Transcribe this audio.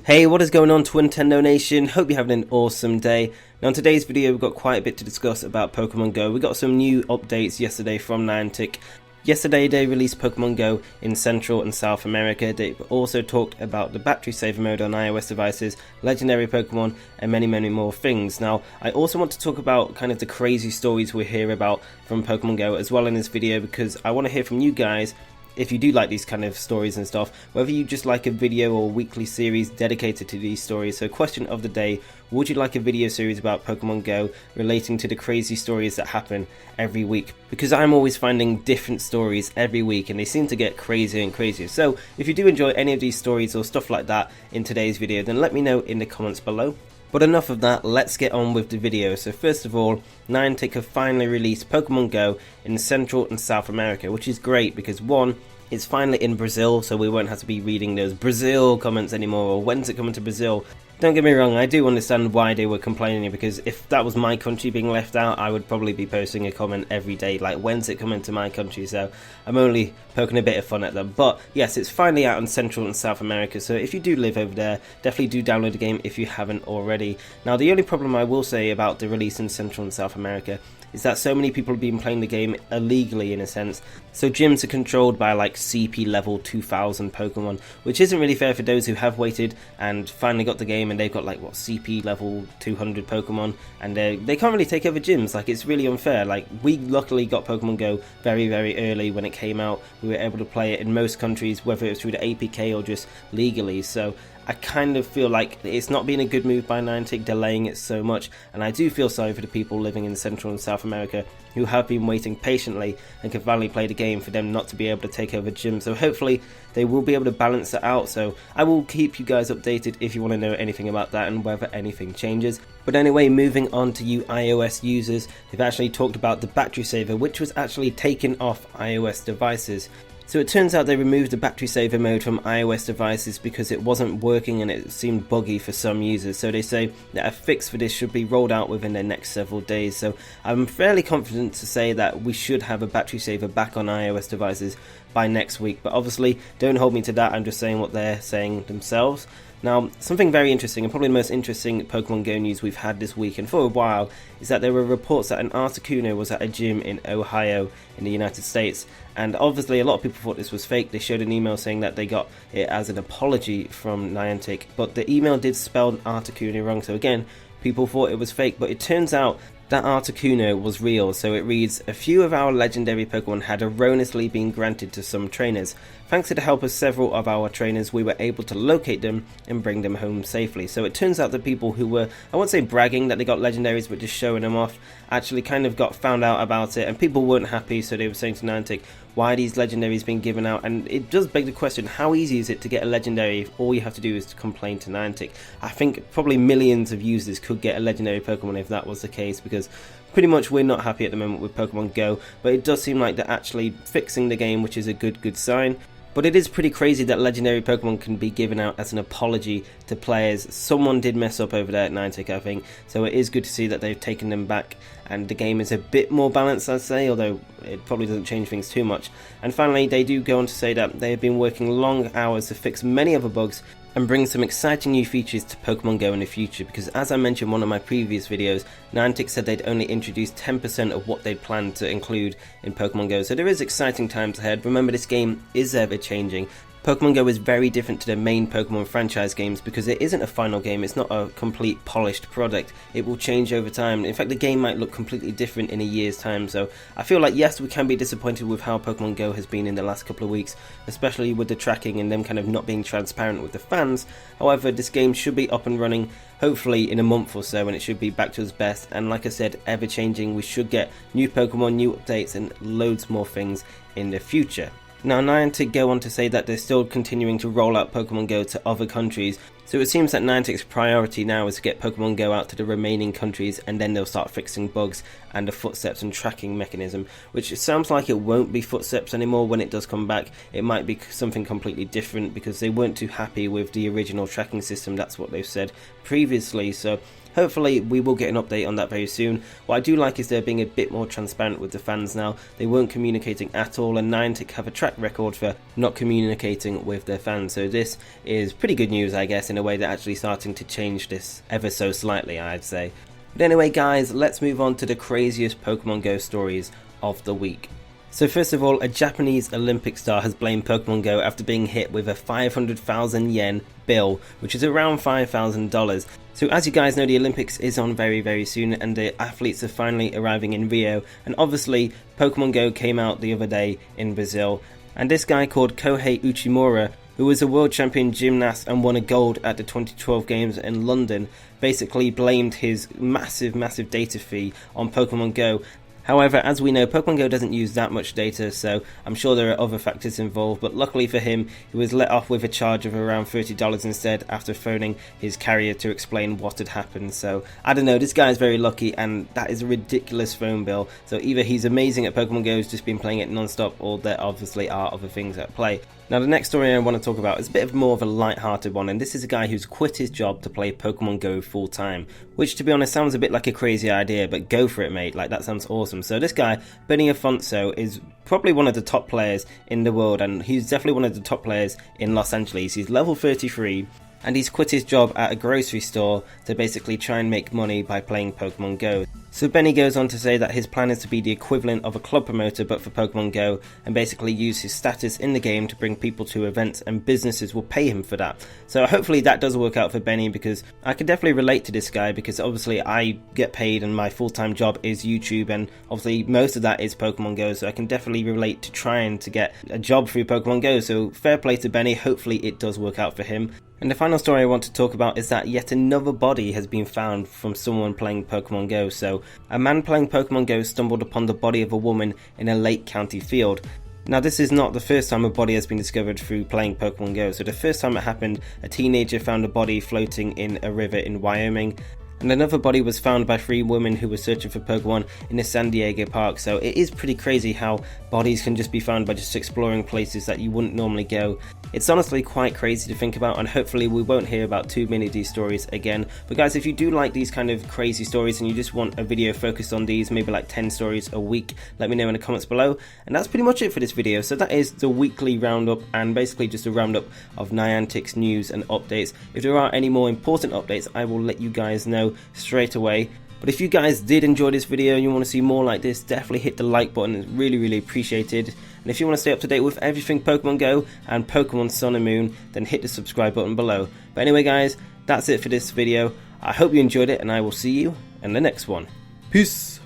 Hey, what is going on, Twintendo Nation? Hope you're having an awesome day. Now in today's video we've got quite a bit to discuss about Pokemon Go. We got some new updates yesterday from Niantic. Yesterday they released Pokemon Go in Central and South America. They also talked about the battery saver mode on iOS devices, legendary Pokemon, and many more things. Now I also want to talk about kind of the crazy stories we hear about from Pokemon Go as well in this video, because I want to hear from you guys if you do like these kind of stories and stuff, whether you just like a video or weekly series dedicated to these stories. So question of the day, would you like a video series about Pokemon Go relating to the crazy stories that happen every week? Because I'm always finding different stories every week and they seem to get crazier and crazier. So if you do enjoy any of these stories or stuff like that in today's video, then let me know in the comments below. But enough of that, let's get on with the video. So first of all, Niantic have finally released Pokemon Go in Central and South America, which is great because one, it's finally in Brazil, so we won't have to be reading those Brazil comments anymore, or when's it coming to Brazil? Don't get me wrong, I do understand why they were complaining, because if that was my country being left out, I would probably be posting a comment every day, like, when's it coming to my country? So I'm only poking a bit of fun at them. But yes, it's finally out in Central and South America, so if you do live over there, definitely do download the game if you haven't already. Now, the only problem I will say about the release in Central and South America is that so many people have been playing the game illegally, in a sense. So gyms are controlled by like CP level 2000 Pokemon, which isn't really fair for those who have waited and finally got the game and they've got like what, CP level 200 Pokemon, and they can't really take over gyms. Like, it's really unfair. Like, we luckily got Pokemon Go very early when it came out. We were able to play it in most countries, whether it was through the APK or just legally. So I kind of feel like it's not been a good move by Niantic delaying it so much, and I do feel sorry for the people living in Central and South America who have been waiting patiently and can finally play the game, for them not to be able to take over gyms. So hopefully they will be able to balance it out. So I will keep you guys updated if you want to know anything about that and whether anything changes. But anyway, moving on to you iOS users, they've actually talked about the battery saver, which was actually taken off iOS devices. So it turns out they removed the battery saver mode from iOS devices because it wasn't working and it seemed buggy for some users. So they say that a fix for this should be rolled out within the next several days. So I'm fairly confident to say that we should have a battery saver back on iOS devices by next week. But obviously, don't hold me to that, I'm just saying what they're saying themselves. Now, something very interesting, and probably the most interesting Pokemon Go news we've had this week and for a while, is that there were reports that an Articuno was at a gym in Ohio in the United States. And obviously a lot of people thought this was fake. They showed an email saying that they got it as an apology from Niantic, but the email did spell Articuno wrong, so again, people thought it was fake. But it turns out that Articuno was real. So it reads, a few of our legendary Pokemon had erroneously been granted to some trainers. Thanks to the help of several of our trainers, we were able to locate them and bring them home safely. So it turns out the people who were, I won't say bragging that they got legendaries, but just showing them off, actually kind of got found out about it, and people weren't happy. So they were saying to Niantic, why are these legendaries being given out? And it does beg the question, how easy is it to get a legendary if all you have to do is to complain to Niantic? I think probably millions of users could get a legendary Pokemon if that was the case, because pretty much we're not happy at the moment with Pokemon Go, but it does seem like they're actually fixing the game, which is a good sign. But it is pretty crazy that legendary Pokemon can be given out as an apology to players. Someone did mess up over there at Niantic, I think, so it is good to see that they've taken them back and the game is a bit more balanced, I'd say, although it probably doesn't change things too much. And finally, they do go on to say that they have been working long hours to fix many other bugs and bring some exciting new features to Pokemon Go in the future, because as I mentioned in one of my previous videos, Niantic said they'd only introduced 10% of what they'd planned to include in Pokemon Go, so there is exciting times ahead. Remember, this game is ever changing. Pokemon Go is very different to the main Pokemon franchise games because it isn't a final game, it's not a complete polished product. It will change over time. In fact, the game might look completely different in a year's time, so I feel like yes, we can be disappointed with how Pokemon Go has been in the last couple of weeks, especially with the tracking and them kind of not being transparent with the fans. However, this game should be up and running hopefully in a month or so, and it should be back to its best. And like I said, ever changing, we should get new Pokemon, new updates and loads more things in the future. Now, Niantic go on to say that they're still continuing to roll out Pokemon Go to other countries, so it seems that Niantic's priority now is to get Pokemon Go out to the remaining countries, and then they'll start fixing bugs and the footsteps and tracking mechanism, which it sounds like it won't be footsteps anymore when it does come back. It might be something completely different because they weren't too happy with the original tracking system, that's what they've said previously. So hopefully we will get an update on that very soon. What I do like is they're being a bit more transparent with the fans now. They weren't communicating at all, and Niantic have a track record for not communicating with their fans, so this is pretty good news, I guess. In a way, they're actually starting to change this ever so slightly, I'd say. But anyway guys, let's move on to the craziest Pokemon Go stories of the week. So first of all, a Japanese Olympic star has blamed Pokemon Go after being hit with a 500,000 yen bill, which is around $5,000. So as you guys know, the Olympics is on very soon, and the athletes are finally arriving in Rio, and obviously Pokemon Go came out the other day in Brazil, and this guy called Kohei Uchimura, who was a world champion gymnast and won a gold at the 2012 games in London, basically blamed his massive data fee on Pokemon Go. However, as we know, Pokemon Go doesn't use that much data, so I'm sure there are other factors involved, but luckily for him, he was let off with a charge of around $30 instead after phoning his carrier to explain what had happened. So, I don't know, this guy is very lucky, and that is a ridiculous phone bill. So either he's amazing at Pokemon Go, he's just been playing it non-stop, or there obviously are other things at play. Now the next story I want to talk about is a bit of more of a light-hearted one, and this is a guy who's quit his job to play Pokemon Go full time, which to be honest sounds a bit like a crazy idea, but go for it mate, like that sounds awesome. So this guy, Benny Afonso, is probably one of the top players in the world, and he's definitely one of the top players in Los Angeles. He's level 33. And he's quit his job at a grocery store to basically try and make money by playing Pokemon Go. So Benny goes on to say that his plan is to be the equivalent of a club promoter but for Pokemon Go, and basically use his status in the game to bring people to events, and businesses will pay him for that. So hopefully that does work out for Benny, because I can definitely relate to this guy, because obviously I get paid and my full-time job is YouTube, and obviously most of that is Pokemon Go, so I can definitely relate to trying to get a job through Pokemon Go. So fair play to Benny, hopefully it does work out for him. And the final story I want to talk about is that yet another body has been found from someone playing Pokemon Go. So, a man playing Pokemon Go stumbled upon the body of a woman in a Lake County field. Now this is not the first time a body has been discovered through playing Pokemon Go. So the first time it happened, a teenager found a body floating in a river in Wyoming. And another body was found by 3 women who were searching for Pokemon in a San Diego park. So it is pretty crazy how bodies can just be found by just exploring places that you wouldn't normally go. It's honestly quite crazy to think about, and hopefully we won't hear about too many of these stories again. But guys, if you do like these kind of crazy stories and you just want a video focused on these, maybe like 10 stories a week, let me know in the comments below. And that's pretty much it for this video. So that is the weekly roundup, and basically just a roundup of Niantic's news and updates. If there are any more important updates, I will let you guys know straight away. But if you guys did enjoy this video and you want to see more like this, definitely hit the like button, it's really appreciated. And if you want to stay up to date with everything Pokemon Go and Pokemon Sun and Moon, then hit the subscribe button below. But anyway guys, that's it for this video. I hope you enjoyed it, and I will see you in the next one. Peace!